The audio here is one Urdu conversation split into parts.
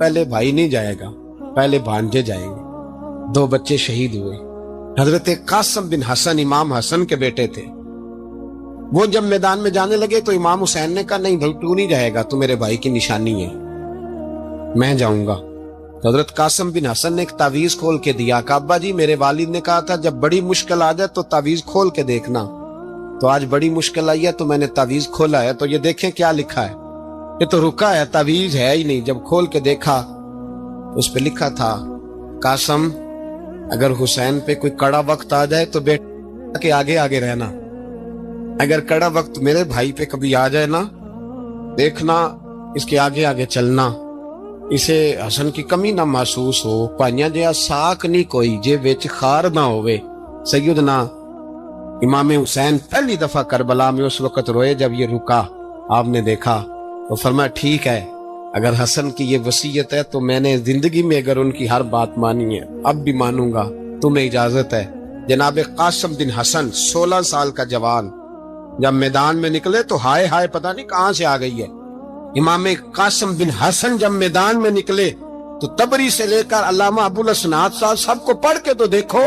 پہلے بھائی نہیں جائے گا، پہلے بھانجے جائیں گے۔ 2 بچے شہید ہوئے۔ حضرت قاسم بن حسن امام حسن کے بیٹے تھے۔ وہ جب میدان میں جانے لگے تو امام حسین نے کہا نہیں بھائی تو نہیں جائے گا، تو میرے بھائی کی نشانی ہے، میں جاؤں گا۔ تو حضرت قاسم بن حسن نے ایک تعویذ کھول کے دیا کہ ابا جی میرے والد نے کہا تھا جب بڑی مشکل آ جائے تو تعویذ کھول کے دیکھنا، تو آج بڑی مشکل آئی ہے تو میں نے تعویذ کھولا ہے، تو یہ دیکھیں کیا لکھا ہے، یہ تو رکا ہے، تعویذ ہے ہی نہیں۔ جب کھول کے دیکھا اس پہ لکھا تھا قاسم اگر حسین پہ کوئی کڑا وقت آ جائے تو بیٹا کے آگے آگے رہنا، اگر کڑا وقت میرے بھائی پہ کبھی آ جائے نا دیکھنا اس کے آگے آگے چلنا، اسے حسن کی کمی نہ محسوس ہو، پائیاں جیا ساک نہیں کوئی جے وچ خار نہ ہوئے۔ سیدنا امام حسین پہلی دفعہ کربلا میں اس وقت روئے جب یہ رکا، آپ نے دیکھا تو فرمایا ٹھیک ہے اگر حسن کی یہ وصیت ہے تو میں نے زندگی میں اگر ان کی ہر بات مانی ہے اب بھی مانوں گا، تمہیں اجازت ہے۔ جناب قاسم بن حسن 16 سال کا جوان جب میدان میں نکلے تو ہائے ہائے پتہ نہیں کہاں سے آ گئی ہے۔ امام قاسم بن حسن جب میدان میں نکلے تو تبری سے لے کر علامہ ابو الاسناد صاحب سب کو پڑھ کے تو دیکھو،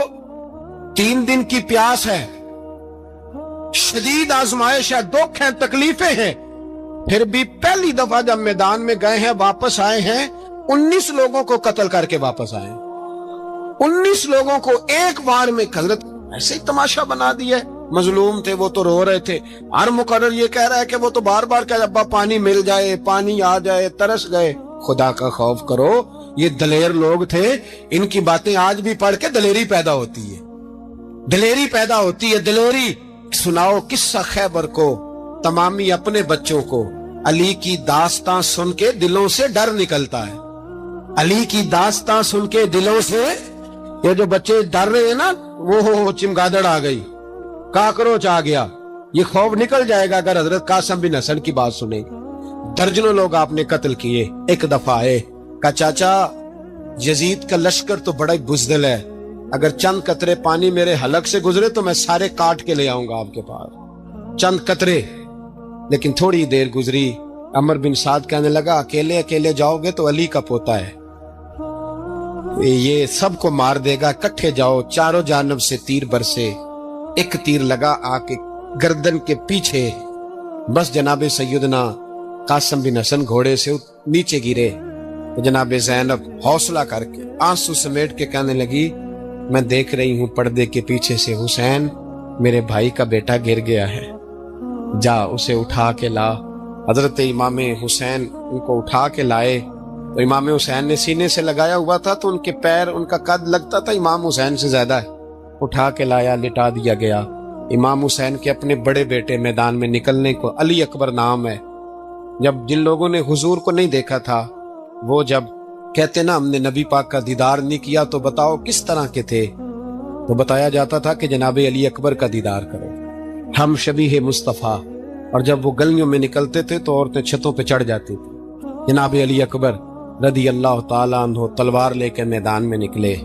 3 دن کی پیاس ہے، شدید آزمائش ہے، دکھ ہیں، تکلیفیں ہیں، پھر بھی پہلی دفعہ جب میدان میں گئے ہیں واپس آئے ہیں 19 لوگوں کو قتل کر کے واپس آئے ہیں۔ 19 لوگوں کو ایک بار میں حضرت ایسے ہی تماشا بنا دیا۔ مظلوم تھے وہ تو رو رہے تھے، ہر مقرر یہ کہہ رہا ہے کہ وہ تو بار بار کہ ابا پانی مل جائے، پانی آ جائے، ترس گئے۔ خدا کا خوف کرو، یہ دلیر لوگ تھے، ان کی باتیں آج بھی پڑھ کے دلیری پیدا ہوتی ہے، دلیری پیدا ہوتی ہے، دلیری۔ سناؤ قصہ خیبر کو تمامی اپنے بچوں کو، علی کی داستان سن کے دلوں سے ڈر نکلتا ہے، علی کی داستان سن کے دلوں سے یہ جو بچے ڈر رہے ہیں نا وہ چمگادڑ آ گئی، کاکروچ آ گیا، یہ خوف نکل جائے گا اگر حضرت قاسم بن حسن کی بات سنیں۔ درجنوں لوگ آپ نے قتل کیے۔ ایک دفعہ آئے کہا چاچا یزید کا لشکر تو بڑا ہی بزدل ہے، اگر چند قطرے پانی میرے حلق سے گزرے تو میں سارے کاٹ کے لے آؤں گا آپ کے پاس، چند قطرے۔ لیکن تھوڑی دیر گزری، عمر بن سعد کہنے لگا اکیلے اکیلے جاؤ گے تو علی کا پوتا ہے، یہ سب کو مار دے گا، اکٹھے جاؤ۔ چاروں جانب سے تیر برسے، ایک تیر لگا آ کے گردن کے پیچھے، بس جناب سیدنا قاسم بن حسن گھوڑے سے نیچے گرے تو جناب زینب حوصلہ کر کے آنسو سمیٹ کے کہنے لگی میں دیکھ رہی ہوں پردے کے پیچھے سے حسین میرے بھائی کا بیٹا گر گیا ہے، جا اسے اٹھا کے لا۔ حضرت امام حسین ان کو اٹھا کے لائے تو امام حسین نے سینے سے لگایا ہوا تھا تو ان کے پیر، ان کا قد لگتا تھا امام حسین سے زیادہ ہے، اٹھا کے لایا، لٹا دیا گیا۔ امام حسین کے اپنے بڑے بیٹے میدان میں نکلنے کو، علی اکبر نام ہے، جب جن لوگوں نے حضور کو نہیں دیکھا تھا وہ جب کہتے نا ہم نے نبی پاک کا دیدار نہیں کیا تو بتاؤ کس طرح کے تھے، تو بتایا جاتا تھا کہ جناب علی اکبر کا دیدار کرو، ہم شبیہ مصطفیٰ۔ اور جب وہ گلیوں میں نکلتے تھے تو عورتیں چھتوں پہ چڑھ جاتی تھی۔ جناب علی اکبر رضی اللہ تعالیٰ عنہ تلوار لے کے میدان میں نکلے،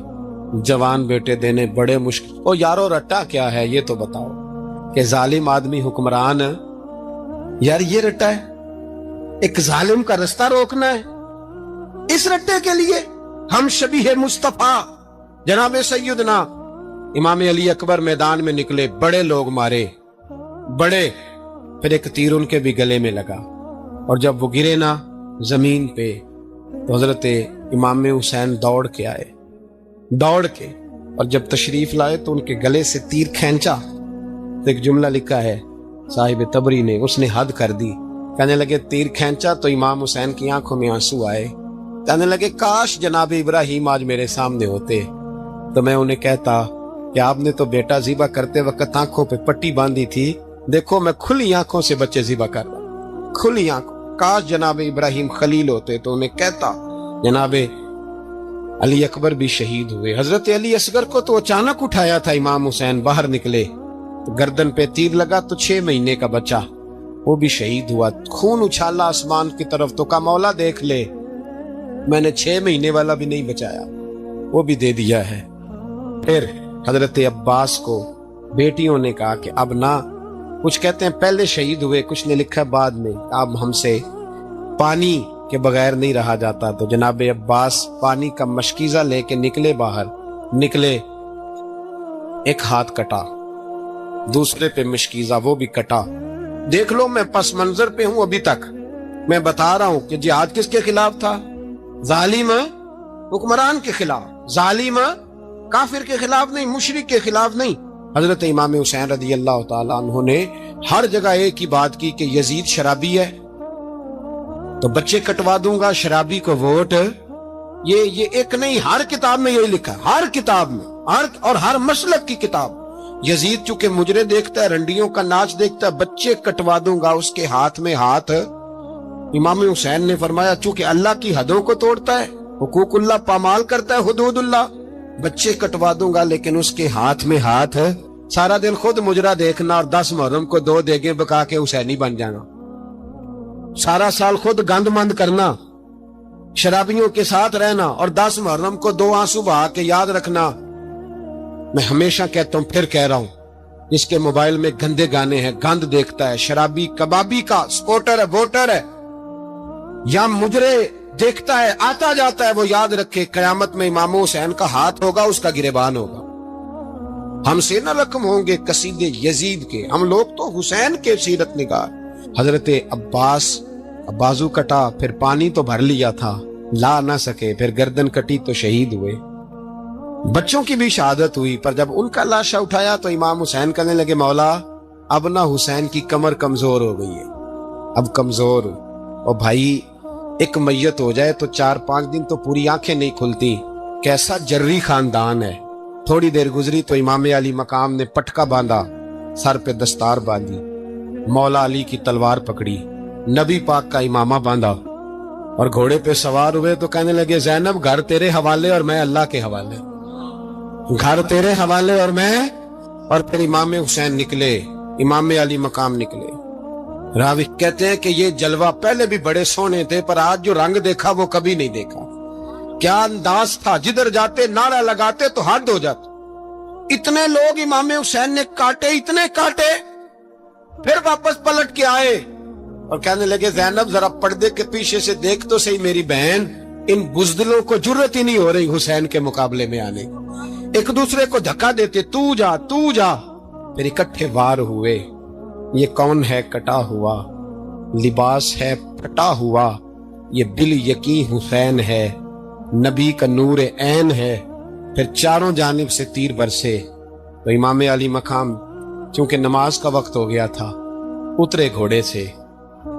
جوان بیٹے دینے بڑے مشکل۔ او یارو رٹا کیا ہے یہ تو بتاؤ، کہ ظالم آدمی حکمران، یار یہ رٹا ہے، ایک ظالم کا رستہ روکنا ہے، اس رٹے کے لیے ہم شبیہ مصطفیٰ جناب سیدنا امام علی اکبر میدان میں نکلے، بڑے لوگ مارے، بڑے، پھر ایک تیر ان کے بھی گلے میں لگا، اور جب وہ گرے نا زمین پہ تو حضرت امام حسین دوڑ کے آئے، دوڑ کے، اور جب تشریف لائے تو ان کے گلے سے تیر کھینچا تو ایک جملہ لکھا ہے صاحب تبری نے، اس نے حد کر دی، کہنے لگے تیر کھینچا تو امام حسین کی آنکھوں میں آنسو آئے، کہنے لگے کاش جناب ابراہیم آج میرے سامنے ہوتے تو میں انہیں کہتا کہ آپ نے تو بیٹا ذبح کرتے وقت آنکھوں پہ پٹی باندھی تھی، دیکھو میں کھلی آنکھوں سے بچے ذبح کر رہا ہوں، کھلی آنکھوں، کاش جناب ابراہیم خلیل ہوتے تو انہیں کہتا۔ جناب علی اکبر بھی شہید ہوئے۔ حضرت علی اصغر کو تو اچانک اٹھایا تھا امام حسین، باہر نکلے تو گردن پہ تیر لگا تو 6 مہینے کا بچہ وہ بھی شہید ہوا، خون اچھالا آسمان کی طرف تو کہا مولا دیکھ لے میں نے 6 مہینے والا بھی نہیں بچایا، وہ بھی دے دیا ہے۔ پھر حضرت عباس کو بیٹیوں نے کہا کہ اب نہ، کچھ کہتے ہیں پہلے شہید ہوئے، کچھ نے لکھا بعد میں، اب ہم سے پانی کہ بغیر نہیں رہا جاتا، تو جناب عباس پانی کا مشکیزہ لے کے نکلے باہر، نکلے، ایک ہاتھ کٹا، دوسرے پہ مشکیزہ، وہ بھی کٹا۔ دیکھ لو میں پس منظر پہ ہوں ابھی تک، میں بتا رہا ہوں کہ جہاد کس کے خلاف تھا؟ ظالم حکمران کے خلاف، ظالم کافر کے خلاف نہیں، مشرک کے خلاف نہیں۔ حضرت امام حسین رضی اللہ تعالیٰ عنہ نے ہر جگہ ایک ہی بات کی کہ یزید شرابی ہے تو بچے کٹوا دوں گا، شرابی کو ووٹ۔ یہ ایک نہیں، ہر کتاب میں یہی لکھا، ہر کتاب میں، اور ہر مسلک کی کتاب۔ یزید چونکہ مجرے دیکھتا ہے، رنڈیوں کا ناچ دیکھتا ہے، بچے کٹوا دوں گا، اس کے ہاتھ میں ہاتھ۔ امام حسین نے فرمایا چونکہ اللہ کی حدوں کو توڑتا ہے، حقوق اللہ پامال کرتا ہے، حدود اللہ، بچے کٹوا دوں گا لیکن اس کے ہاتھ میں ہاتھ۔ سارا دن خود مجرا دیکھنا اور 10 محرم کو 2 دیگیں پکا کے حسینی بن جانا، سارا سال خود گند مند کرنا، شرابیوں کے ساتھ رہنا، اور 10 محرم کو 2 آنسو بہا کے یاد رکھنا۔ میں ہمیشہ کہتا ہوں، پھر کہہ رہا ہوں، جس کے موبائل میں گندے گانے ہیں، گند دیکھتا ہے، شرابی کبابی کا سپورٹر ہے، ووٹر ہے، یا مجرے دیکھتا ہے آتا جاتا ہے، وہ یاد رکھے قیامت میں امام حسین کا ہاتھ ہوگا، اس کا گریبان ہوگا۔ ہم سے نہ رقم ہوں گے قصیدے یزید کے، ہم لوگ تو حسین کے سیرت نگار۔ حضرت عباس بازو کٹا، پھر پانی تو بھر لیا تھا، لا نہ سکے، پھر گردن کٹی تو شہید ہوئے۔ بچوں کی بھی شہادت ہوئی، پر جب ان کا لاشا اٹھایا تو امام حسین کہنے لگے مولا اب نہ حسین کی کمر کمزور ہو گئی ہے، اب کمزور۔ اور بھائی ایک میت ہو جائے تو 4-5 دن تو پوری آنکھیں نہیں کھلتی، کیسا جری خاندان ہے۔ تھوڑی دیر گزری تو امام علی مقام نے پٹکا باندھا، سر پہ دستار باندھی، مولا علی کی تلوار پکڑی، نبی پاک کا امامہ باندھا، اور گھوڑے پہ سوار ہوئے تو کہنے لگے زینب گھر تیرے حوالے اور میں اللہ کے حوالے، گھر تیرے حوالے اور میں۔ اور پھر امام حسین نکلے، امام علی مقام نکلے۔ راوی کہتے ہیں کہ یہ جلوہ پہلے بھی بڑے سونے تھے، پر آج جو رنگ دیکھا وہ کبھی نہیں دیکھا۔ کیا انداز تھا، جدھر جاتے نعرہ لگاتے تو حد ہو جاتے۔ اتنے لوگ امام حسین نے کاٹے، اتنے کاٹے، پھر واپس پلٹ کے آئے اور کہنے لگے زینب ذرا پردے کے پیچھے سے دیکھ تو صحیح میری بہن، ان بزدلوں کو جرت ہی نہیں ہو رہی حسین کے مقابلے میں آنے، ایک دوسرے کو دھکا دیتے، تو جا تو جا۔ پھر اکٹھے وار ہوئے۔ یہ کون ہے کٹا ہوا، لباس ہے پھٹا ہوا، یہ دل یقین حسین ہے، نبی کا نور عین ہے۔ پھر چاروں جانب سے تیر برسے تو امام علی مقام چونکہ نماز کا وقت ہو گیا تھا، اترے گھوڑے سے،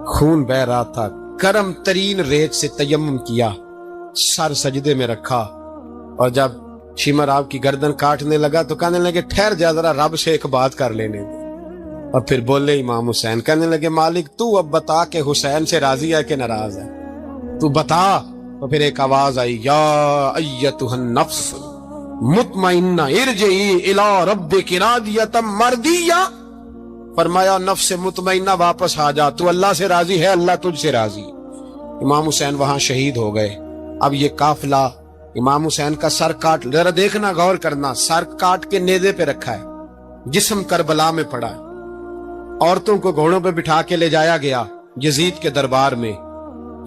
خون بہ رہا تھا، گرم ترین ریت سے تیمم کیا، سر سجدے میں رکھا، اور جب شمر آپ کی گردن کاٹنے لگا تو کہنے لگے ٹھہر جا ذرا رب سے ایک بات کر لینے دے۔ اور پھر بولے امام حسین، کہنے لگے مالک تو اب بتا کہ حسین سے راضی ہے کہ ناراض ہے، تو بتا۔ تو پھر ایک آواز آئی، یا ایتھا النفس مطمئنہ ارجعی الی ربک راضیۃ مرضیہ، فرمایا نفس مطمئنہ واپس آ جا، تو اللہ سے راضی ہے، اللہ تجھ سے راضی۔ امام حسین وہاں شہید ہو گئے۔ اب یہ قافلہ امام حسین کا سر کاٹ، ذرا دیکھنا غور کرنا، سر کاٹ کے نیزے پہ رکھا ہے، جسم کربلا میں پڑا ہے، عورتوں کو گھوڑوں پہ بٹھا کے لے جایا گیا یزید کے دربار میں۔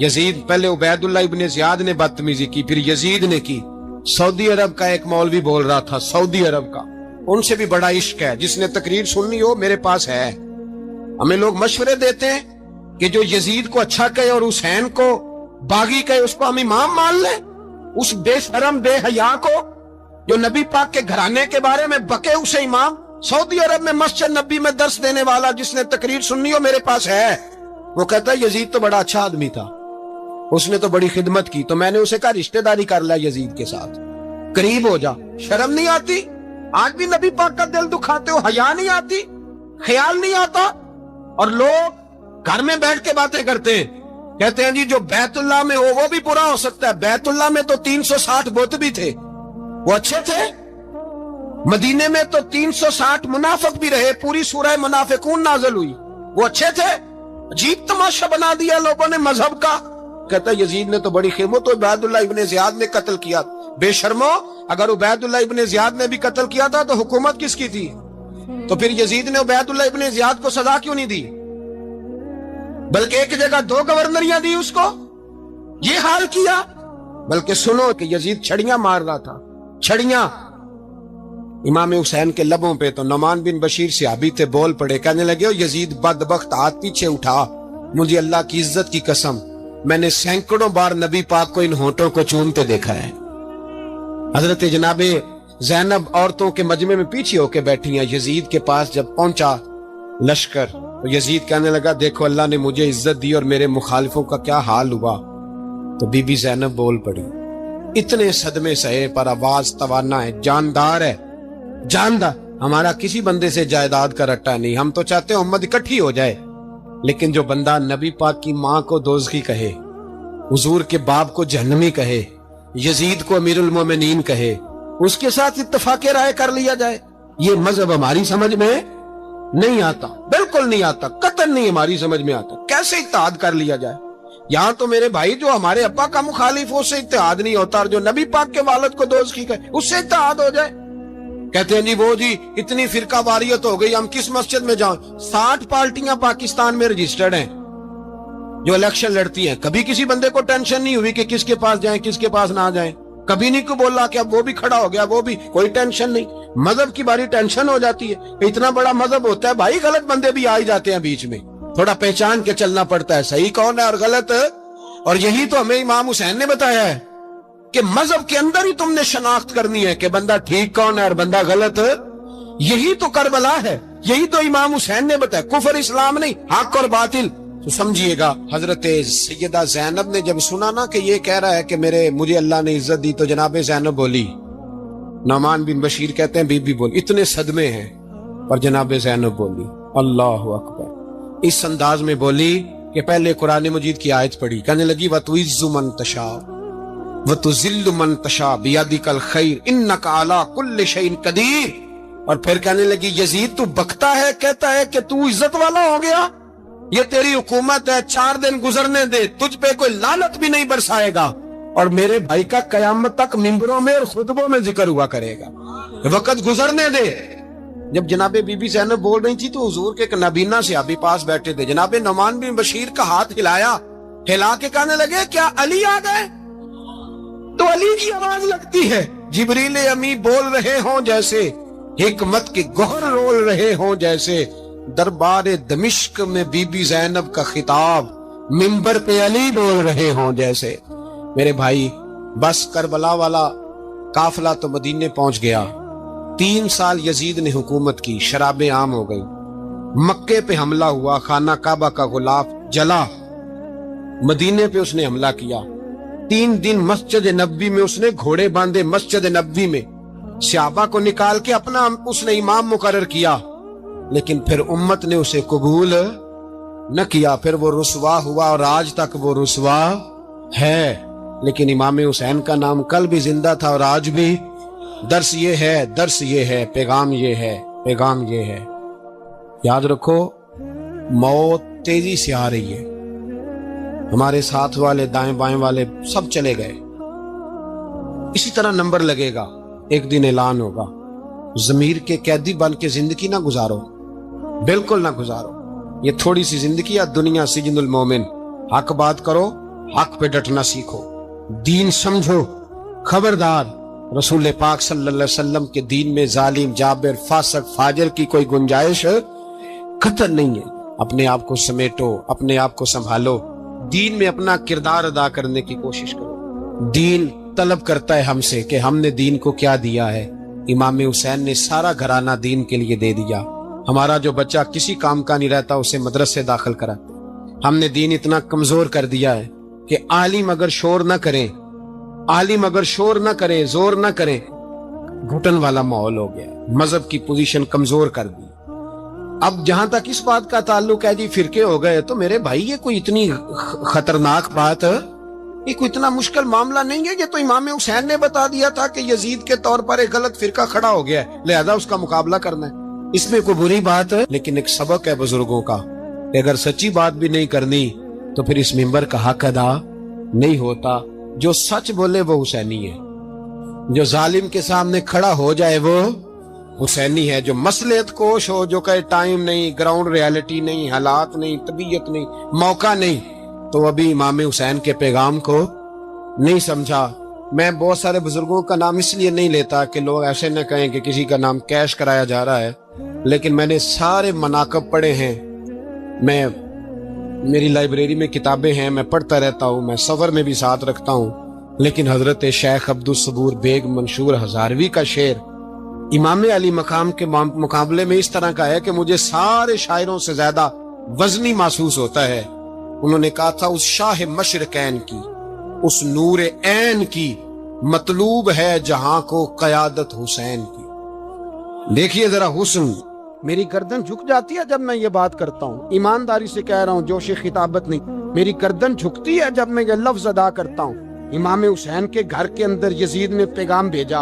یزید پہلے عبید اللہ ابن زیاد نے بدتمیزی کی، پھر یزید نے کی۔ سعودی عرب کا ایک مولوی بول رہا تھا، سعودی عرب کا، ان سے بھی بڑا عشق ہے، جس نے تقریر سننی ہو میرے پاس ہے۔ ہمیں لوگ مشورے دیتے ہیں کہ جو یزید کو اچھا کہے اور حسین کو باغی کہے اس کو ہم امام مان لیں، اس بے شرم بے حیا کو جو نبی پاک کے گھرانے کے بارے میں بکے اسے امام۔ سعودی عرب میں مسجد نبی میں درس دینے والا جس نے تقریر سننی ہو میرے پاس ہے۔ وہ کہتا ہے یزید تو بڑا اچھا آدمی تھا، اس نے تو بڑی خدمت کی، تو میں نے اسے کہا رشتہ داری کر لیا یزید کے ساتھ، قریب ہو جا۔ شرم نہیں آتی؟ آج بھی نبی پاک کا دل دکھاتے ہو، حیا نہیں آتی، خیال نہیں آتا؟ اور لوگ گھر میں بیٹھ کے باتیں کرتے ہیں، کہتے ہیں جی جو بیت اللہ میں ہو وہ بھی برا ہو سکتا ہے۔ بیت اللہ میں تو 360 بت بھی تھے، وہ اچھے تھے۔ مدینے میں تو 360 منافق بھی رہے، پوری سورہ منافقون نازل ہوئی، وہ اچھے تھے۔ عجیب تماشا بنا دیا لوگوں نے مذہب کا۔ کہتا ہے یزید نے تو بڑی خدمت، تو عبید اللہ ابن زیاد نے قتل کیا۔ بے شرمو، اگر عبید اللہ ابن زیاد نے بھی قتل کیا تھا تو حکومت کس کی تھی؟ تو پھر یزید نے عبید اللہ ابن زیاد کو سزا کیوں نہیں دی، بلکہ ایک جگہ 2 گورنریاں دی اس کو؟ یہ حال کیا. بلکہ سنو کہ یزید چھڑیاں مار رہا تھا, چھڑیاں امام حسین کے لبوں پہ. تو نعمان بن بشیر صحابی تھے, بول پڑے, کہنے لگے یزید بدبخت, ہاتھ پیچھے اٹھا, مجھے اللہ کی عزت کی قسم میں نے سینکڑوں بار نبی پاک کو ان ہونٹوں کو چومتے دیکھا ہے. حضرت جناب زینب عورتوں کے مجمع میں پیچھے ہو کے بیٹھی ہیں. یزید کے پاس جب پہنچا لشکر تو یزید کہنے لگا دیکھو اللہ نے مجھے عزت دی اور میرے مخالفوں کا کیا حال ہوا. تو بی بی زینب بول پڑی, اتنے صدمے سہے پر آواز توانا ہے, جاندار ہے, جاندار. ہمارا کسی بندے سے جائیداد کا رٹا نہیں, ہم تو چاہتے ہیں امت اکٹھی ہو جائے, لیکن جو بندہ نبی پاک کی ماں کو دوزخی کہے, حضور کے باپ کو جہنمی کہے, یزید کو امیر المومنین کہے, اس کے ساتھ اتفاق رائے کر لیا جائے, یہ مذہب ہماری سمجھ میں نہیں آتا, بالکل نہیں آتا, قطعاً نہیں ہماری سمجھ میں آتا. کیسے اتحاد کر لیا جائے؟ یہاں تو میرے بھائی جو ہمارے ابا کا مخالف ہو اس سے اتحاد نہیں ہوتا, اور جو نبی پاک کے والد کو دوزخی کہے اس سے اتحاد ہو جائے. کہتے ہیں جی وہ جی اتنی فرقہ واریت ہو گئی, ہم کس مسجد میں جاؤں؟ 60 پارٹیاں پاکستان میں رجسٹرڈ ہیں جو الیکشن لڑتی ہیں. کبھی کسی بندے کو ٹینشن نہیں ہوئی کہ کس کے پاس جائیں کس کے پاس نہ جائیں, کبھی نہیں کو بولا کہ اب وہ بھی کھڑا ہو گیا, وہ بھی, کوئی ٹینشن نہیں. مذہب کی باری ٹینشن ہو جاتی ہے, اتنا بڑا مذہب ہوتا ہے بھائی, غلط بندے بھی آ جاتے ہیں بیچ میں, تھوڑا پہچان کے چلنا پڑتا ہے صحیح کون ہے اور غلط. اور یہی تو ہمیں امام حسین نے بتایا ہے کہ مذہب کے اندر ہی تم نے شناخت کرنی ہے کہ بندہ ٹھیک کون ہے اور بندہ غلط. یہی تو کربلا ہے, یہی تو امام حسین نے بتایا, کفر اسلام نہیں, حق اور باطل. تو سمجھیے گا حضرت سیدہ زینب نے جب سنا نا کہ یہ کہہ رہا ہے کہ مجھے اللہ نے عزت دی, تو جناب زینب بولی, نعمان بن بشیر کہتے ہیں بی بی بولی, اتنے صدمے ہیں پر جناب زینب بولی اللہ اکبر, اس انداز میں بولی کہ پہلے قرآن مجید کی آیت پڑھی, کہنے لگی وَتُعِزُّ مَن تَشَاءُ وَتُذِلُّ مَن تَشَاءُ بِيَدِكَ الْخَيْرُ إِنَّكَ عَلَىٰ كُلِّ شَيْءٍ قَدِيرٌ. اور پھر کہنے لگی یزید تو بکتا ہے, کہتا ہے کہ تو عزت والا ہو گیا, یہ تیری حکومت ہے, 4 دن گزرنے دے, تجھ پہ کوئی لعنت بھی نہیں برسائے گا, اور میرے بھائی کا قیامت تک منبروں میں اور خطبوں میں ذکر ہوا کرے گا, وقت گزرنے دے. جب جناب بی بی زینب بول رہی تھی تو حضور کے ایک نابینا صحابی پاس بیٹھے تھے, جناب نعمان بن بشیر کا ہاتھ ہلایا, ہلا کے کہنے لگے کیا علی آ گئے؟ تو علی کی آواز لگتی ہے, جبریل امی بول رہے ہوں جیسے, حکمت کے گوہر رول رہے ہوں جیسے, دربار دمشق میں بی بی زینب کا خطاب, منبر پہ علی بول رہے ہوں جیسے. میرے بھائی بس کربلا والا قافلہ تو مدینے پہنچ گیا, 3 سال یزید نے حکومت کی, شرابیں عام ہو گئی, مکے پہ حملہ ہوا, خانہ کعبہ کا غلاف جلا, مدینے پہ اس نے حملہ کیا, 3 دن مسجد نبوی میں اس نے گھوڑے باندھے, مسجد نبوی میں صحابہ کو نکال کے اپنا اس نے امام مقرر کیا, لیکن پھر امت نے اسے قبول نہ کیا, پھر وہ رسوا ہوا اور آج تک وہ رسوا ہے. لیکن امام حسین کا نام کل بھی زندہ تھا اور آج بھی. درس یہ ہے, درس یہ ہے, پیغام یہ ہے, پیغام یہ ہے, یاد رکھو موت تیزی سے آ رہی ہے, ہمارے ساتھ والے دائیں بائیں والے سب چلے گئے, اسی طرح نمبر لگے گا, ایک دن اعلان ہوگا. ضمیر کے قیدی بن کے زندگی نہ گزارو, بالکل نہ گزارو, یہ تھوڑی سی زندگی ہے, دنیا سجن المومن. حق بات کرو, حق پہ ڈٹنا سیکھو, دین سمجھو, خبردار رسول پاک صلی اللہ علیہ وسلم کے دین میں ظالم, جابر, فاسق, فاجر کی کوئی گنجائش قطع نہیں ہے. اپنے آپ کو سمیٹو, اپنے آپ کو سنبھالو, دین میں اپنا کردار ادا کرنے کی کوشش کرو. دین طلب کرتا ہے ہم سے کہ ہم نے دین کو کیا دیا ہے. امام حسین نے سارا گھرانہ دین کے لیے دے دیا. ہمارا جو بچہ کسی کام کا نہیں رہتا اسے مدرسے داخل کراتے. ہم نے دین اتنا کمزور کر دیا ہے کہ عالم اگر شور نہ کریں, عالم اگر شور نہ کریں, زور نہ کریں, گھٹن والا ماحول ہو گیا, مذہب کی پوزیشن کمزور کر دی. اب جہاں تک اس بات کا تعلق ہے جی فرقے ہو گئے, تو میرے بھائی یہ کوئی اتنی خطرناک بات, یہ کوئی اتنا مشکل معاملہ نہیں ہے. یہ تو امام حسین نے بتا دیا تھا کہ یزید کے طور پر ایک غلط فرقہ کھڑا ہو گیا ہے, لہذا اس کا مقابلہ کرنا ہے. اس میں کوئی بری بات ہے, لیکن ایک سبق ہے بزرگوں کا کہ اگر سچی بات بھی نہیں کرنی تو پھر اس منبر کا حق ادا نہیں ہوتا. جو سچ بولے وہ حسینی ہے, جو ظالم کے سامنے کھڑا ہو جائے وہ حسینی ہے. جو مصلحت کوش ہو, جو کہے ٹائم نہیں, گراؤنڈ ریالٹی نہیں, حالات نہیں, طبیعت نہیں, موقع نہیں, تو ابھی امام حسین کے پیغام کو نہیں سمجھا۔ میں بہت سارے بزرگوں کا نام اس لیے نہیں لیتا کہ لوگ ایسے نہ کہیں کہ کسی کا نام کیش کرایا جا رہا ہے، لیکن میں نے سارے مناقب پڑھے ہیں، میری لائبریری میں کتابیں ہیں، میں پڑھتا رہتا ہوں، میں سفر میں بھی ساتھ رکھتا ہوں۔ لیکن حضرت شیخ عبدالصبور بیگ منشور ہزاروی کا شعر امام علی مقام کے مقابلے میں اس طرح کا ہے کہ مجھے سارے شاعروں سے زیادہ وزنی محسوس ہوتا ہے۔ انہوں نے کہا تھا، اس شاہ مشرقین کی، اس نور عین کی، مطلوب ہے جہاں کو قیادت حسین کی۔ دیکھیے ذرا حسن، میری گردن جھک جاتی ہے جب میں یہ بات کرتا ہوں، ایمانداری سے کہہ رہا ہوں، جوش خطابت نہیں، میری گردن جھکتی ہے جب میں یہ لفظ ادا کرتا ہوں۔ امام حسین کے گھر کے اندر یزید نے پیغام بھیجا،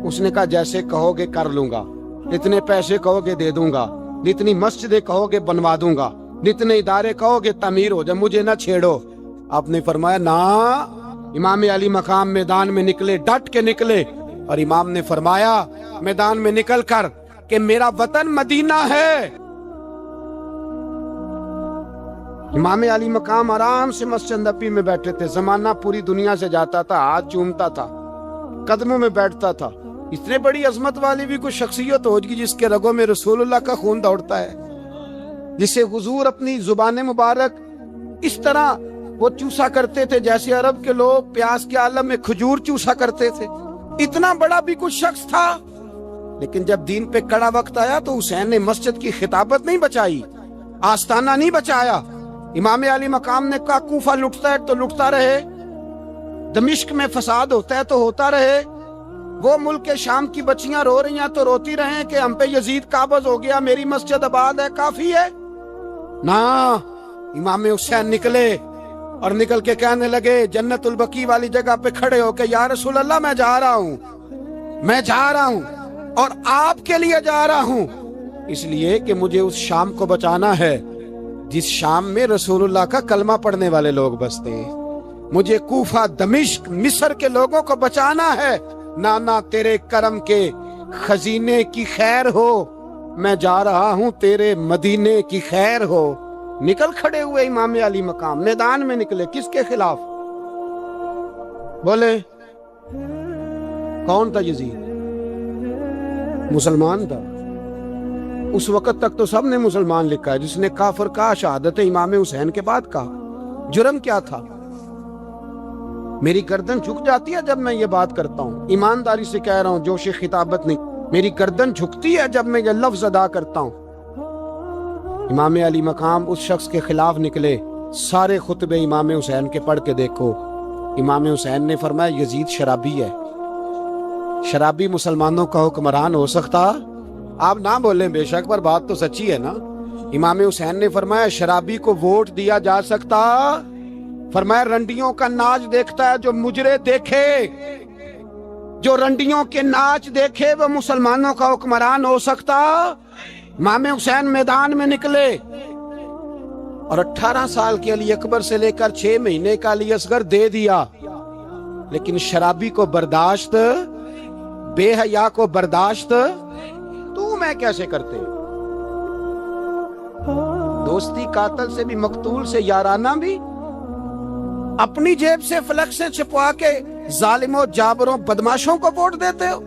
اس نے کہا جیسے کہو گے کر لوں گا، جتنے پیسے کہو گے دے دوں گا، جتنی مسجدیں کہو گے بنوا دوں گا، جتنے ادارے کہو گے تعمیر ہو جائے، مجھے نہ چھیڑو۔ آپ نے فرمایا نا، امام علی مقام میدان میں نکلے، ڈٹ کے نکلے، اور امام نے فرمایا میدان میں نکل کر کہ میرا وطن مدینہ ہے۔ امام علی مقام آرام سے مسجد نبی میں بیٹھے تھے، زمانہ پوری دنیا سے جاتا تھا، ہاتھ چومتا تھا، قدموں میں بیٹھتا تھا۔ اتنے بڑی عظمت والی بھی کوئی شخصیت ہوگی جس کے رگوں میں رسول اللہ کا خون دوڑتا ہے، جسے حضور اپنی زبان مبارک اس طرح وہ چوسا کرتے تھے جیسے عرب کے لوگ پیاس کے عالم میں کھجور چوسا کرتے تھے۔ اتنا بڑا بھی کوئی شخص تھا، لیکن جب دین پہ کڑا وقت آیا تو حسین نے مسجد کی خطابت نہیں بچائی، آستانہ نہیں بچایا۔ امام علی مقام نے کہا کوفہ لٹتا ہے تو لٹتا رہے، دمشق میں فساد ہوتا ہے تو ہوتا رہے، وہ ملک شام کی بچیاں رو رہی ہیں تو روتی رہیں کہ ہم پہ یزید قابض ہو گیا، میری مسجد آباد ہے، کافی ہے نا۔ امام حسین نکلے اور نکل کے کہنے لگے جنت البقیع والی جگہ پہ کھڑے ہو کے، یا رسول اللہ میں جا رہا ہوں اور آپ کے لیے جا رہا ہوں، اس لیے کہ مجھے اس شام کو بچانا ہے جس شام میں رسول اللہ کا کلمہ پڑھنے والے لوگ بستے ہیں، مجھے کوفہ، دمشق، مصر کے لوگوں کو بچانا ہے۔ نانا تیرے کرم کے خزینے کی خیر ہو، میں جا رہا ہوں تیرے مدینے کی خیر ہو۔ نکل کھڑے ہوئے امام علی مقام، میدان میں نکلے، کس کے خلاف؟ بولے کون تھا یزید؟ مسلمان تھا۔ اس وقت تک تو سب نے مسلمان لکھا ہے، جس نے کافر کہا شہادت امام حسین کے بعد کہا، جرم کیا تھا؟ میری گردن جھک جاتی ہے جب میں یہ بات کرتا ہوں، ایمانداری سے کہہ رہا ہوں، جوش خطابت نہیں، میری گردن جھکتی ہے جب میں یہ لفظ ادا کرتا ہوں۔ امام علی مقام اس شخص کے خلاف نکلے، سارے خطبے امام حسین کے پڑھ کے دیکھو۔ امام حسین نے فرمایا یزید شرابی ہے، شرابی مسلمانوں کا حکمران ہو سکتا؟ آپ نہ بولیں بے شک، پر بات تو سچی ہے نا۔ امام حسین نے فرمایا شرابی کو ووٹ دیا جا سکتا؟ فرمایا رنڈیوں کا ناچ دیکھتا ہے جو مجرے دیکھے، جو رنڈیوں کے ناچ دیکھے وہ مسلمانوں کا حکمران ہو سکتا؟ امام حسین میدان میں نکلے اور 18 سال کے علی اکبر سے لے کر 6 مہینے کا علی اصغر دے دیا، لیکن شرابی کو برداشت، بے حیا کو برداشت تو میں کیسے کرتے؟ دوستی قاتل سے بھی، مقتول سے یارانہ بھی، اپنی جیب سے فلک سے چھپوا کے ظالموں، جابروں، بدماشوں کو ووٹ دیتے ہو۔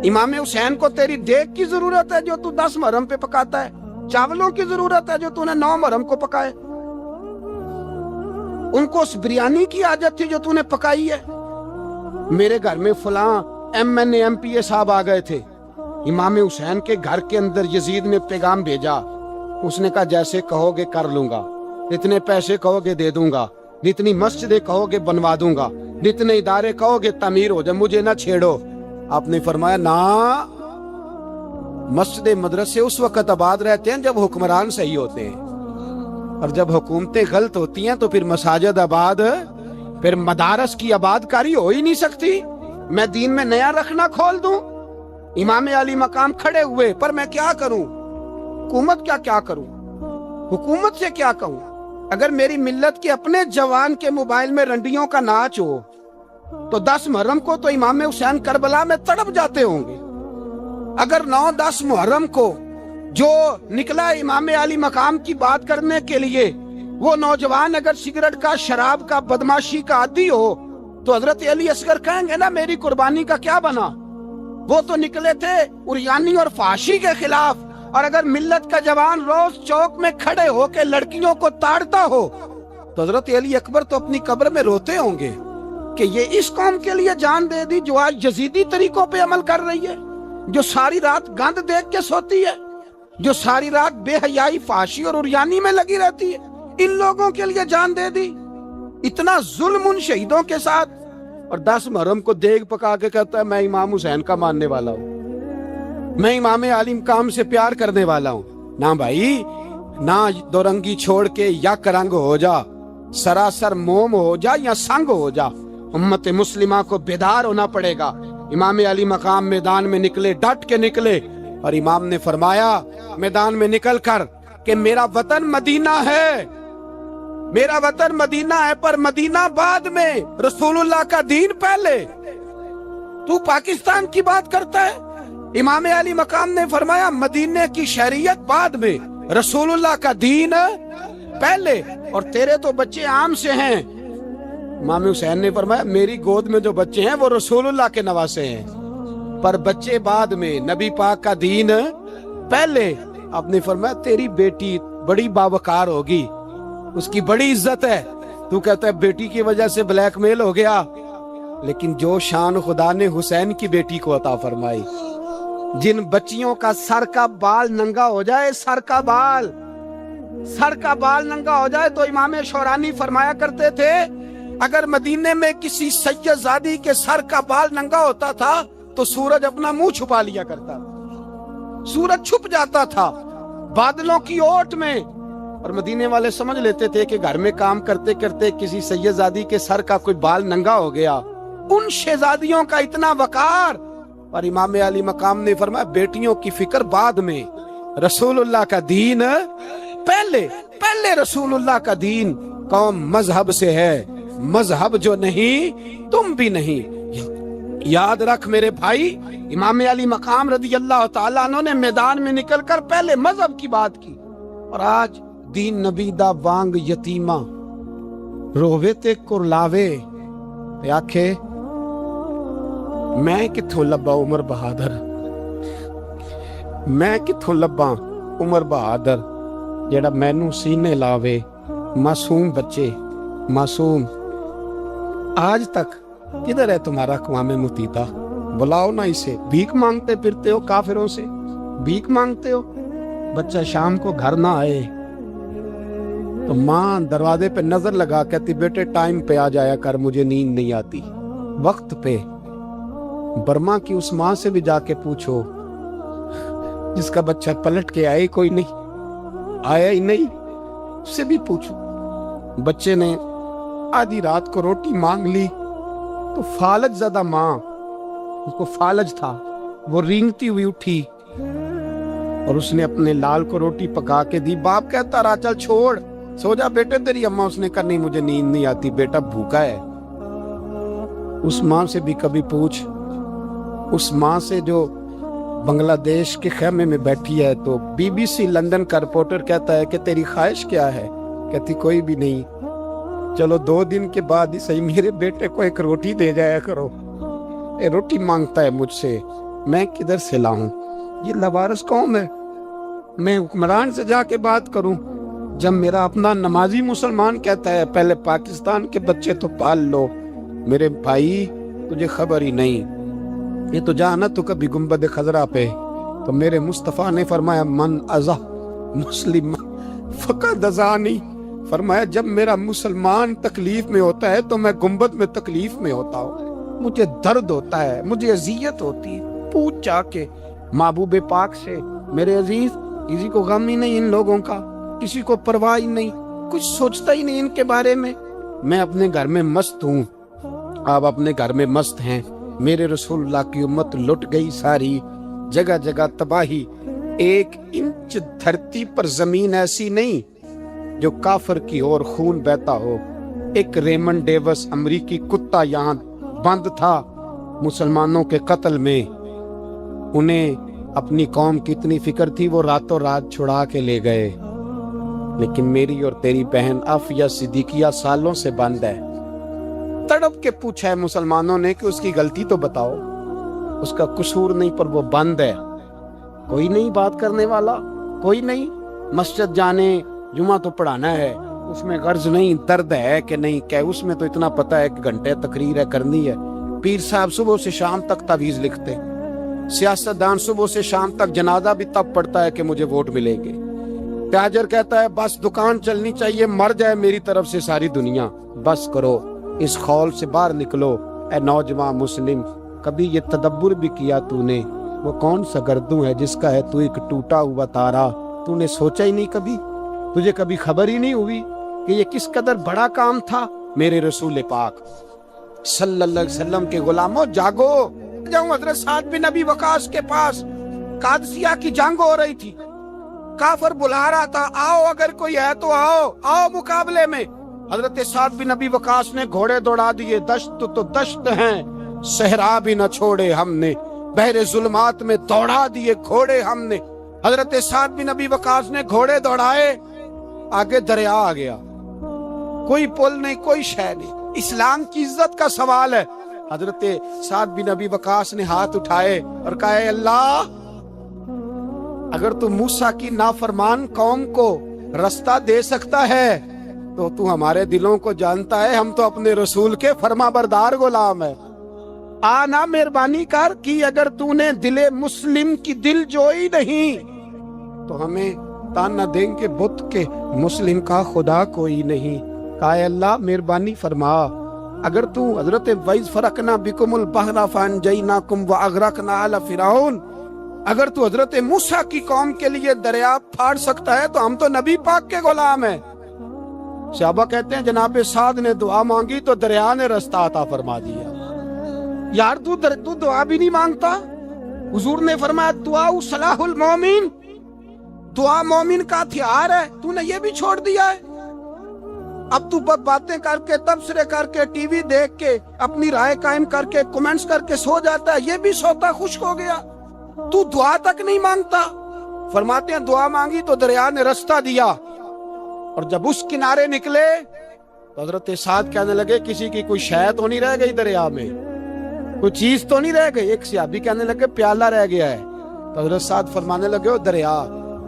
امام حسین کو تیری دیگ کی ضرورت ہے جو تو 10 محرم پہ پکاتا ہے، چاولوں کی ضرورت ہے جو تو نے 9 محرم کو پکائے، ان کو اس بریانی کی حاجت تھی جو تو نے پکائی ہے۔ میرے گھر میں فلاں MNA MPA صاحب آ گئے تھے، امام حسین کے گھر کے اندر یزید نے پیغام بھیجا، اس نے کہا جیسے کہو گے کر لوں گا، جتنے پیسے کہو گے دے دوں گا، جتنی مسجدیں کہو گے بنوا دوں گا، جتنے ادارے کہو گے تعمیر ہو جائے، مجھے نہ چھیڑو۔ آپ نے فرمایا نا، مسجد مدرسے اس وقت آباد رہتے ہیں جب حکمران صحیح ہوتے ہیں، اور جب حکومتیں غلط ہوتی ہیں تو پھر مساجد آباد، پھر مدارس کی آباد کاری ہو ہی نہیں سکتی۔ میں دین میں نیا رکھنا کھول دوں؟ امام علی مقام کھڑے ہوئے، پر میں کیا کروں؟ حکومت کیا کروں؟ حکومت سے کیا کہوں؟ اگر میری ملت کے اپنے جوان کے موبائل میں رنڈیوں کا ناچ ہو تو 10 محرم کو تو امام حسین کربلا میں تڑپ جاتے ہوں گے۔ اگر 9-10 محرم کو جو نکلا امام علی مقام کی بات کرنے کے لیے وہ نوجوان اگر سگریٹ کا، شراب کا، بدماشی کا عادی ہو تو حضرت علی اصغر کہیں گے نا میری قربانی کا کیا بنا؟ وہ تو نکلے تھے عریانی اور فحاشی کے خلاف، اور اگر ملت کا جوان روز چوک میں کھڑے ہو کے لڑکیوں کو تاڑتا ہو تو حضرت علی اکبر تو اپنی قبر میں روتے ہوں گے کہ یہ اس قوم کے لیے جان دے دی جو آج یزیدی طریقوں پہ عمل کر رہی ہے، جو ساری رات گند دیکھ کے سوتی ہے، جو ساری رات بے حیائی، فحاشی اور عریانی میں لگی رہتی ہے، ان لوگوں کے لیے جان دے دی۔ اتنا ظلم ان شہیدوں کے ساتھ، اور 10 محرم کو دیگ پکا کے کہتا ہے میں امام حسین کا ماننے والا ہوں، میں امام علی مقام سے پیار کرنے والا ہوں۔ نہ بھائی، نہ دو رنگی چھوڑ کے یک رنگ ہو جا، سراسر موم ہو جا یا سنگ ہو جا، امت مسلمہ کو بیدار ہونا پڑے گا۔ امام علی مقام میدان میں نکلے، ڈٹ کے نکلے، اور امام نے فرمایا میدان میں نکل کر کہ میرا وطن مدینہ ہے، میرا وطن مدینہ ہے، پر مدینہ بعد میں، رسول اللہ کا دین پہلے۔ تو پاکستان کی بات کرتا ہے؟ امام علی مقام نے فرمایا مدینے کی شہریت بعد میں، رسول اللہ کا دین پہلے، اور تیرے تو بچے عام سے ہیں۔ امام حسین نے فرمایا میری گود میں جو بچے ہیں وہ رسول اللہ کے نواسے ہیں، پر بچے بعد میں، نبی پاک کا دین پہلے۔ آپ نے فرمایا تیری بیٹی بڑی باوقار ہوگی، اس کی بڑی عزت ہے، تو کہتا ہے بیٹی کی وجہ سے بلیک میل ہو گیا، لیکن جو شان خدا نے حسین کی بیٹی کو عطا فرمائی، جن بچیوں کا سر کا بال ننگا ہو جائے، سر کا بال ننگا ہو جائے، تو امام شورانی فرمایا کرتے تھے اگر مدینے میں کسی سید زادی کے سر کا بال ننگا ہوتا تھا تو سورج اپنا منہ چھپا لیا کرتا، سورج چھپ جاتا تھا بادلوں کی اوٹ میں، اور مدینے والے سمجھ لیتے تھے کہ گھر میں کام کرتے کرتے کسی سید زادی کے سر کا کوئی بال ننگا ہو گیا۔ ان شہزادیوں کا اتنا وقار، اور امام علی مقام نے فرمایا بیٹیوں کی فکر بعد میں، رسول اللہ کا دین پہلے رسول اللہ کا دین۔ قوم مذہب سے ہے، مذہب جو نہیں تم بھی نہیں۔ یاد رکھ میرے بھائی، امام علی مقام رضی اللہ تعالیٰ عنہ نے میدان میں نکل کر پہلے مذہب کی بات کی، اور آج دین نبی دا وانگ یتیمہ رووے تے کرلاوے تے آکھے میں کتھوں لبا عمر بہادر، میں کتھوں لبا عمر بہادر جیڑا مینوں سینے لاوے، معصوم بچے، معصوم۔ آج تک کدھر ہے تمہارا اقوام متحدہ؟ بلاؤ نا اسے۔ بھیک مانگتے پھرتے ہو، کافروں سے بھیک مانگتے ہو۔ بچہ شام کو گھر نہ آئے تو ماں دروازے پہ نظر لگا کہتی بیٹے ٹائم پہ آ جایا کر، مجھے نیند نہیں آتی، وقت پہ۔ برما کی اس ماں سے بھی جا کے پوچھو جس کا بچہ پلٹ کے آئے کوئی نہیں، آیا ہی نہیں، اس سے بھی پوچھو۔ بچے نے آدھی رات کو روٹی مانگ لی تو فالج زدہ ماں، اس کو فالج تھا، وہ رینگتی ہوئی اٹھی اور اس نے اپنے لال کو روٹی پکا کے دی۔ باپ کہتا رہا چل چھوڑ، سو جا بیٹے تیری اماں۔ اس نے کہا نہیں مجھے نیند نہیں آتی، بیٹا بھوکا ہے۔ اس ماں سے بھی کبھی پوچھ، اس ماں سے جو بنگلہ دیش کے خیمے میں بیٹھی ہے، تو بی بی سی لندن کا رپورٹر کہتا ہے کہ تیری خواہش کیا ہے؟ کہتی کوئی بھی نہیں، چلو 2 دن کے بعد ہی صحیح میرے بیٹے کو ایک روٹی دے جایا کرو، اے روٹی مانگتا ہے مجھ سے، میں کدھر سے لاؤں؟ یہ لوارث قوم ہے، میں حکمران سے جا کے بات کروں جب میرا اپنا نمازی مسلمان کہتا ہے پہلے پاکستان کے بچے تو پال لو؟ میرے بھائی تجھے خبر ہی نہیں، یہ تو جانا تو کبھی گنبد خضرا پہ، تو میرے مصطفیٰ نے فرمایا من ازا مسلم فقط ازانی، فرمایا جب میرا مسلمان تکلیف میں ہوتا ہے تو میں گنبد میں تکلیف میں ہوتا ہوں، مجھے درد ہوتا ہے، مجھے اذیت ہوتی ہے۔ پوچھ جا کے محبوب پاک سے، میرے عزیز کسی کو غم ہی نہیں ان لوگوں کا، کسی کو پرواہ ہی نہیں، کچھ سوچتا ہی نہیں ان کے بارے میں۔ میں اپنے گھر میں مست ہوں، آپ اپنے گھر میں مست ہیں۔ میرے رسول اللہ کی امت لٹ گئی ساری، جگہ جگہ تباہی، 1 انچ دھرتی پر زمین ایسی نہیں جو کافر کی اور خون بہتا ہو۔ ایک ریمن ڈیوس امریکی کتا یہاں بند تھا مسلمانوں کے قتل میں، انہیں اپنی قوم کی اتنی فکر تھی وہ راتوں رات چھڑا کے لے گئے۔ لیکن میری اور تیری بہن عافیہ صدیقیہ سالوں سے بند ہے۔ تڑپ کے پوچھا ہے مسلمانوں نے کہ اس کی غلطی تو بتاؤ، اس کا قصور نہیں پر وہ بند ہے، کوئی نہیں بات کرنے والا، کوئی نہیں مسجد جانے، جمعہ تو پڑھانا ہے، اس میں غرض نہیں، درد ہے کہ نہیں کہ اس میں تو اتنا پتا ہے کہ گھنٹے تقریر ہے کرنی ہے۔ پیر صاحب صبح سے شام تک تعویذ لکھتے، سیاستدان صبح سے شام تک جنازہ بھی تب پڑتا ہے کہ مجھے ووٹ ملیں گے۔ تاجر کہتا ہے بس دکان چلنی چاہیے، مر جائے میری طرف سے ساری دنیا، بس کرو، اس خول سے باہر نکلو۔ اے نوجوان مسلم، کبھی یہ تدبر بھی کیا تو نے، وہ کون سا گردوں ہے جس کا ہے تو ایک ٹوٹا ہوا تارا؟ تو نے سوچا ہی نہیں کبھی، تجھے کبھی خبر ہی نہیں ہوئی کہ یہ کس قدر بڑا کام تھا؟ میرے رسول پاک صلی اللہ علیہ وسلم کے غلاموں جاگو۔ جاؤں حضرت سعد بن ابی وقاص کے پاس، قادسیہ کی جنگ ہو رہی تھی، کافر بلا رہا تھا، آؤ اگر کوئی ہے تو آؤ، آؤ مقابلے میں۔ حضرت سعد بن ابی وقاص نے گھوڑے دوڑا دیے، دشت تو دشت ہیں، صحرا بھی نہ چھوڑے ہم نے، بحر ظلمات میں دوڑا دیے گھوڑے ہم نے۔ حضرت سعد بن ابی وقاص نے گھوڑے دوڑائے، آگے دریا آ گیا، کوئی پل نہیں، کوئی شے نہیں، اسلام کی عزت کا سوال ہے۔ حضرت سعد بن ابی وقاص نے ہاتھ اٹھائے اور کہا اے اللہ، اگر تو موسیٰ کی نافرمان قوم کو رستہ دے سکتا ہے تو تو ہمارے دلوں کو جانتا ہے، ہم تو اپنے رسول کے فرما بردار غلام ہیں۔ آنا مہربانی کر کی اگر تو نے دل مسلم کی دل جوئی نہیں تو ہمیں تانا دیں گے بت کے مسلم کا خدا کوئی نہیں۔ کہا اے اللہ مہربانی فرما، اگر تو حضرت وَإِذْ فَرَقْنَا بِكُمُ الْبَحْرَ فَأَنْجَيْنَاكُمْ وَأَغْرَقْنَا آلَ فِرْعَوْنَ، اگر تو حضرت موسیٰ کی قوم کے لیے دریا پھاڑ سکتا ہے تو ہم تو نبی پاک کے غلام ہیں۔ صحابہ کہتے ہیں جناب سعد نے دعا مانگی تو دریا نے رستہ عطا فرما دیا۔ یار تو دعا بھی نہیں مانگتا؟ حضور نے فرمایا دعا صلاح المومن، دعا مومن کا ہتھیار ہے، تو نے یہ بھی چھوڑ دیا ہے۔ اب تو باتیں کر کے، تبصرے کر کے، ٹی وی دیکھ کے، اپنی رائے قائم کر کے، کومنٹس کر کے سو جاتا ہے، یہ بھی سوتا خشک ہو گیا، تو دعا تک نہیں مانگتا۔ فرماتے ہیں دعا مانگی تو دریا نے رستہ دیا، اور جب اس کنارے نکلے تو حضرت سعد کہنے لگے کسی کی کوئی شے تو نہیں رہ گئی دریا میں، کوئی چیز تو نہیں رہ گئی؟ ایک صحابی کہنے لگے پیالہ رہ گیا ہے، تو حضرت سعد فرمانے لگے او دریا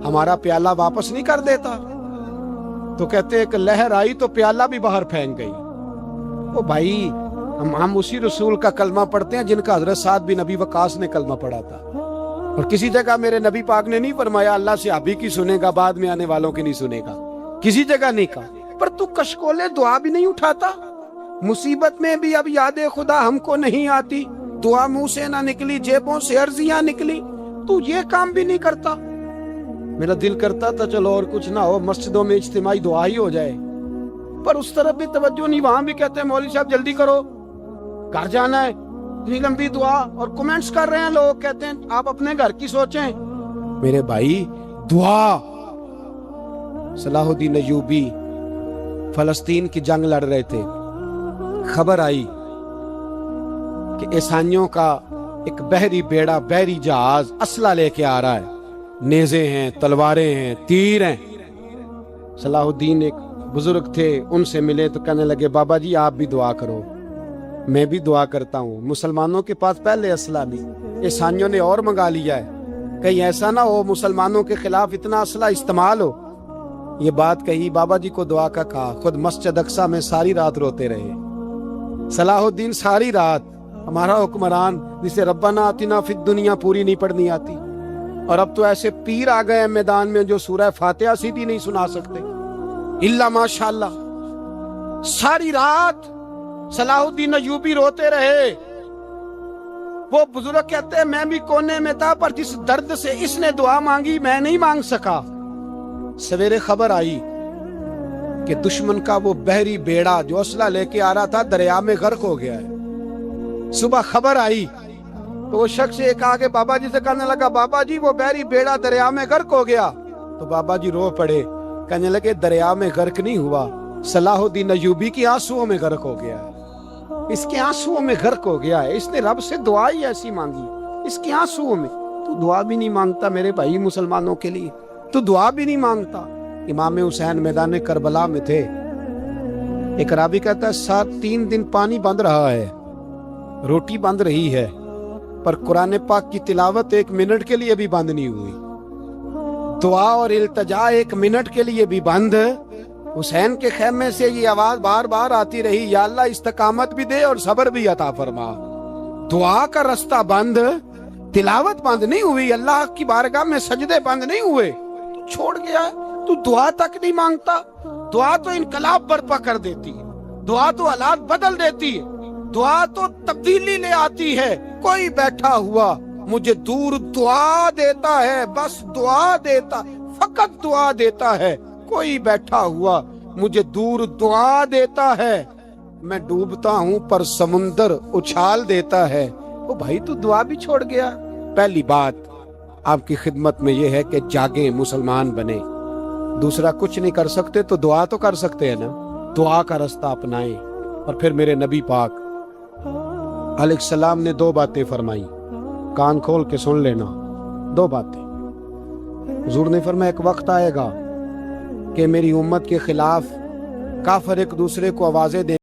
ہمارا پیالہ واپس نہیں کر دیتا؟ تو کہتے ہیں کہ لہر آئی تو پیالہ بھی باہر پھینک گئی۔ او بھائی، ہم اسی رسول کا کلمہ پڑھتے ہیں جن کا حضرت سعد بن ابی وقاص نے کلمہ پڑھا تھا، اور کسی جگہ میرے نبی پاک نے نہیں فرمایا اللہ صحابی کی سنے گا بعد میں آنے والوں کی نہیں سنے گا، کسی جگہ نہیں کہا۔ پر تو کشکولے دعا بھی نہیں اٹھاتا، مصیبت میں بھی اب یاد خدا ہم کو نہیں آتی، دعا منہ سے نہ نکلی، جیبوں سے عرضیاں نکلی، تو یہ کام بھی نہیں کرتا۔ میرا دل کرتا تھا چلو اور کچھ نہ ہو، مسجدوں میں اجتماعی دعا ہی ہو جائے، پر اس طرف بھی توجہ نہیں، وہاں بھی کہتے ہیں مولوی صاحب جلدی کرو گھر جانا ہے، اتنی لمبی دعا، اور کومنٹس کر رہے ہیں لوگ، کہتے ہیں آپ اپنے گھر کی سوچیں۔ میرے بھائی دعا، صلاح الدین ایوبی فلسطین کی جنگ لڑ رہے تھے، خبر آئی کہ عیسائیوں کا ایک بحری بیڑا، بحری جہاز اسلحہ لے کے آ رہا ہے، نیزے ہیں، تلواریں ہیں، تیر ہیں۔ صلاح الدین ایک بزرگ تھے، ان سے ملے تو کہنے لگے بابا جی آپ بھی دعا کرو۔ میں بھی دعا کرتا ہوں، مسلمانوں کے پاس پہلے اسلحہ نہیں، عیسائیوں نے اور منگا لیا ہے، کہیں ایسا نہ ہو مسلمانوں کے خلاف اتنا اسلحہ استعمال ہو۔ یہ بات کہی، بابا جی کو دعا کا کہا، خود مسجد اقصیٰ میں ساری رات روتے رہے۔ صلاح الدین ساری رات، ہمارا حکمران جسے ربنا آتنا فی الدنیا پوری نہیں پڑھنی آتی، اور اب تو ایسے پیر آ گئے ہیں میدان میں جو سورہ فاتحہ سیدھی نہیں سنا سکتے، الا ماشاءاللہ۔ ساری رات صلاح الدین ایوبی روتے رہے۔ وہ بزرگ کہتے ہیں میں بھی کونے میں تھا، پر جس درد سے اس نے دعا مانگی میں نہیں مانگ سکا۔ سویرے خبر آئی کہ دشمن کا وہ بحری بیڑا جو اسلحہ لے کے آ رہا تھا دریا میں غرق ہو گیا ہے۔ صبح خبر آئی تو وہ شخص ایک آگے بابا جی سے کہنے لگا بابا جی وہ بحری بیڑا دریا میں غرق ہو گیا، تو بابا جی رو پڑے، کہنے لگے دریا میں غرق نہیں ہوا، صلاح الدین ایوبی کی آنسوؤں میں غرق ہو گیا ہے، اس کے آنسوؤں میں غرق ہو گیا ہے، اس نے رب سے دعا ہی ایسی مانگی، اس کے آنسوؤں میں۔ تو دعا بھی نہیں مانگتا میرے بھائی مسلمانوں کے لیے، تو دعا بھی نہیں مانگتا، امام حسین میدان کربلا میں تھے. ایک راوی کہتا ہے 3 دن پانی بند رہا ہے, روٹی بند رہی ہے, پر قرآن پاک کی تلاوت 1 منٹ کے لیے بھی بند نہیں ہوئی. دعا اور التجا 1 منٹ کے لیے بھی بند. حسین کے خیمے سے یہ آواز بار بار آتی رہی, یا اللہ استقامت بھی دے اور صبر بھی عطا فرما. دعا کا رستہ بند, تلاوت بند نہیں ہوئی, اللہ کی بارگاہ میں سجدے بند نہیں ہوئے. تو چھوڑ گیا, تو دعا تک نہیں مانگتا. دعا تو انقلاب برپا کر دیتی ہے, دعا تو حالات بدل دیتی ہے, دعا تو تبدیلی لے آتی ہے. کوئی بیٹھا ہوا مجھے دور دعا دیتا ہے, بس دعا دیتا, فقط دعا دیتا ہے. کوئی بیٹھا ہوا مجھے دور دعا دیتا ہے, میں ڈوبتا ہوں پر سمندر اچھال دیتا ہے. او بھائی تو دعا بھی چھوڑ گیا. پہلی بات آپ کی خدمت میں یہ ہے کہ جاگیں, مسلمان بنے. دوسرا کچھ نہیں کر سکتے تو دعا تو کر سکتے ہیں نا, دعا کا رستہ اپنائیں. اور پھر میرے نبی پاک علیہ السلام نے 2 باتیں فرمائی, کان کھول کے سن لینا. 2 باتیں حضور نے فرمایا, ایک وقت آئے گا کہ میری امت کے خلاف کافر ایک دوسرے کو آوازیں دیں